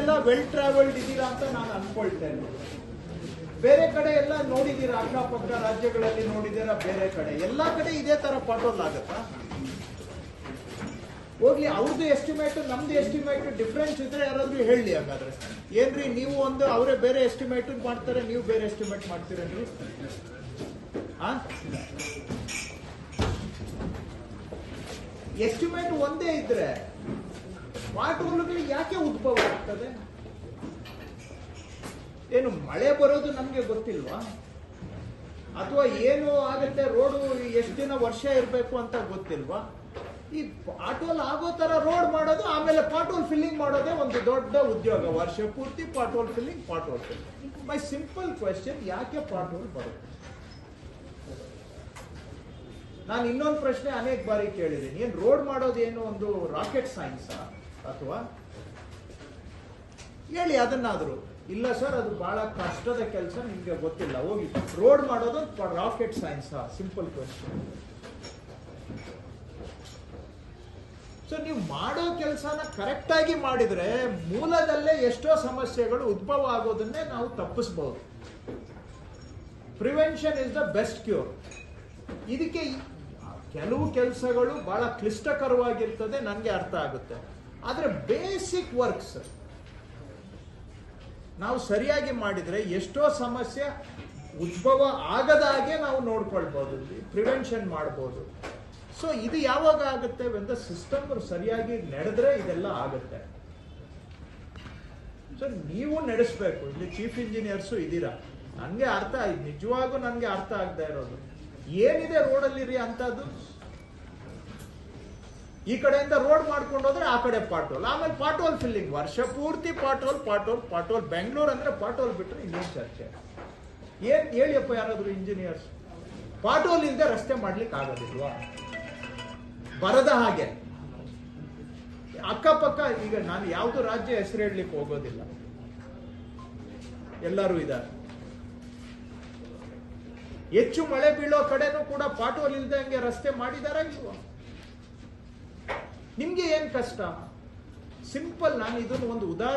ನೀವೆಲ್ಲ well travelled ಇದ್ದೀರಾ ಅಂತ ನಾನು ಅನ್ಕೊಳ್ತೇನೆ. ಬೇರೆ ಕಡೆ ಎಲ್ಲ ನೋಡಿದೀರಾ, ಅಕ್ಕಪಕ್ಕ ರಾಜ್ಯಗಳಲ್ಲಿ ನೋಡಿದೀರಾ, ಬೇರೆ ಕಡೆ ಎಲ್ಲಾ ಕಡೆ ಇದೇ ತರ ಪಾಟೋಲ್ ಆಗತ್ತಾ? ಹೋಗ್ಲಿ, ಅವ್ರದ್ದು ಎಸ್ಟಿಮೇಟ್ ನಮ್ದು ಎಸ್ಟಿಮೇಟ್ ಡಿಫ್ರೆನ್ಸ್ ಇದ್ರೆ ಯಾರಾದ್ರೂ ಹೇಳಿ. ಹಾಗಾದ್ರೆ ಏನ್ರಿ, ನೀವು ಒಂದು ಅವರೇ ಬೇರೆ ಎಸ್ಟಿಮೇಟ್ ಮಾಡ್ತಾರೆ, ನೀವು ಬೇರೆ ಎಸ್ಟಿಮೇಟ್ ಮಾಡ್ತೀರೇನ್ರಿ? ಎಸ್ಟಿಮೇಟ್ ಒಂದೇ ಇದ್ರೆ ಪಾಟೋಲ್ಗಳು ಯಾಕೆ ಉದ್ಭವ ಆಗ್ತದೆ? ಏನು ಮಳೆ ಬರೋದು ನಮ್ಗೆ ಗೊತ್ತಿಲ್ವಾ? ಅಥವಾ ಏನು ಆಗತ್ತೆ, ರೋಡು ಎಷ್ಟು ದಿನ ವರ್ಷ ಇರಬೇಕು ಅಂತ ಗೊತ್ತಿಲ್ವಾ? ಈ ಪಾಟೋಲ್ ಆಗೋ ತರ ರೋಡ್ ಮಾಡೋದು, ಆಮೇಲೆ ಪಾಟೋಲ್ ಫಿಲ್ಲಿಂಗ್ ಮಾಡೋದೇ ಒಂದು ದೊಡ್ಡ ಉದ್ಯೋಗ. ವರ್ಷ ಪೂರ್ತಿ ಪಾಟೋಲ್ ಫಿಲ್ಲಿಂಗ್. ಮೈ ಸಿಂಪಲ್ ಕ್ವೆಶ್ಚನ್, ಯಾಕೆ ಪಾಟೋಲ್ ಬರುತ್ತೆ? ನಾನು ಇನ್ನೊಂದು ಪ್ರಶ್ನೆ ಅನೇಕ ಬಾರಿ ಕೇಳಿದ್ದೀನಿ, ಏನ್ ರೋಡ್ ಮಾಡೋದು ಏನು ಒಂದು ರಾಕೆಟ್ ಸೈನ್ಸ್ ಅಥವಾ ಹೇಳಿ ಅದನ್ನಾದ್ರು. ಇಲ್ಲ ಸರ್, ಅದು ಬಹಳ ಕಷ್ಟದ ಕೆಲಸ, ನಿಮ್ಗೆ ಗೊತ್ತಿಲ್ಲ, ಹೋಗಿ ರೋಡ್ ಮಾಡೋದು rocket science. Simple question. So ನೀವು ಮಾಡೋ ಕೆಲಸನ ಕರೆಕ್ಟ್ ಆಗಿ ಮಾಡಿದ್ರೆ ಮೂಲದಲ್ಲೇ ಎಷ್ಟೋ ಸಮಸ್ಯೆಗಳು ಉದ್ಭವ ಆಗೋದನ್ನೇ ನಾವು ತಪ್ಪಿಸಬಹುದು. Prevention is the best cure. ಇದಕ್ಕೆ ಕೆಲವು ಕೆಲಸಗಳು ಬಹಳ ಕ್ಲಿಷ್ಟಕರವಾಗಿರ್ತದೆ, ನನಗೆ ಅರ್ಥ ಆಗುತ್ತೆ. ಆದ್ರೆ ಬೇಸಿಕ್ ವರ್ಕ್ಸ್ ನಾವು ಸರಿಯಾಗಿ ಮಾಡಿದ್ರೆ ಎಷ್ಟೋ ಸಮಸ್ಯೆ ಉದ್ಭವ ಆಗದ ಹಾಗೆ ನಾವು ನೋಡ್ಕೊಳ್ಬಹುದು, ಪ್ರಿವೆನ್ಷನ್ ಮಾಡಬಹುದು. ಸೊ ಇದು ಯಾವಾಗ ಆಗುತ್ತೆ? ವೆನ್ ದ ಸಿಸ್ಟಮ್ ಸರಿಯಾಗಿ ನಡೆದ್ರೆ ಇದೆಲ್ಲ ಆಗುತ್ತೆ. ಸೊ ನೀವು ನಡೆಸಬೇಕು. ಇಲ್ಲಿ ಚೀಫ್ ಇಂಜಿನಿಯರ್ಸು ಇದ್ದೀರಾ, ನನಗೆ ಅರ್ಥ ಆಯ್ತು, ನಿಜವಾಗೂ ನನಗೆ ಅರ್ಥ ಆಗದೆ ಇರೋದು ಏನಿದೆ ರೋಡಲ್ಲಿ ಅಂತದ್ದು. ಈ ಕಡೆಯಿಂದ ರೋಡ್ ಮಾಡ್ಕೊಂಡು ಹೋದ್ರೆ ಆ ಕಡೆ ಪಾಟೋಲ್, ಆಮೇಲೆ ಪಾಟೋಲ್ ಫಿಲ್ಲಿಂಗ್, ವರ್ಷ ಪೂರ್ತಿ ಪಾಟೋಲ್. ಬೆಂಗಳೂರು ಅಂದ್ರೆ ಪಾಟೋಲ್ ಬಿಟ್ರೆ ಇನ್ನೇನು ಚರ್ಚೆ? ಏನ್ ಹೇಳಿಯಪ್ಪ ಯಾರಾದ್ರು ಇಂಜಿನಿಯರ್ಸ್? ಪಾಟೋಲ್ ಇಲ್ಲದೆ ರಸ್ತೆ ಮಾಡ್ಲಿಕ್ಕೆ ಆಗೋದಿಲ್ವಾ? ಬರದ ಹಾಗೆ ಅಕ್ಕಪಕ್ಕ, ಈಗ ನಾನು ಯಾವ್ದು ರಾಜ್ಯ ಹೆಸರು ಹೇಳಲಿಕ್ಕೆ ಹೋಗೋದಿಲ್ಲ, ಎಲ್ಲರೂ ಇದ್ದಾರೆ. ಹೆಚ್ಚು ಮಳೆ ಬೀಳೋ ಕಡೆನೂ ಕೂಡ ಪಾಟೋಲ್ ಇಲ್ದಂಗೆ ರಸ್ತೆ ಮಾಡಿದಾರ ಇಲ್ವಾ? ನಿಮ್ಗೆ ಏನ್ ಕಷ್ಟ? ಸಿಂಪಲ್. ನಾನು ಇದನ್ನು ಒಂದು ಉದಾಹರಣೆ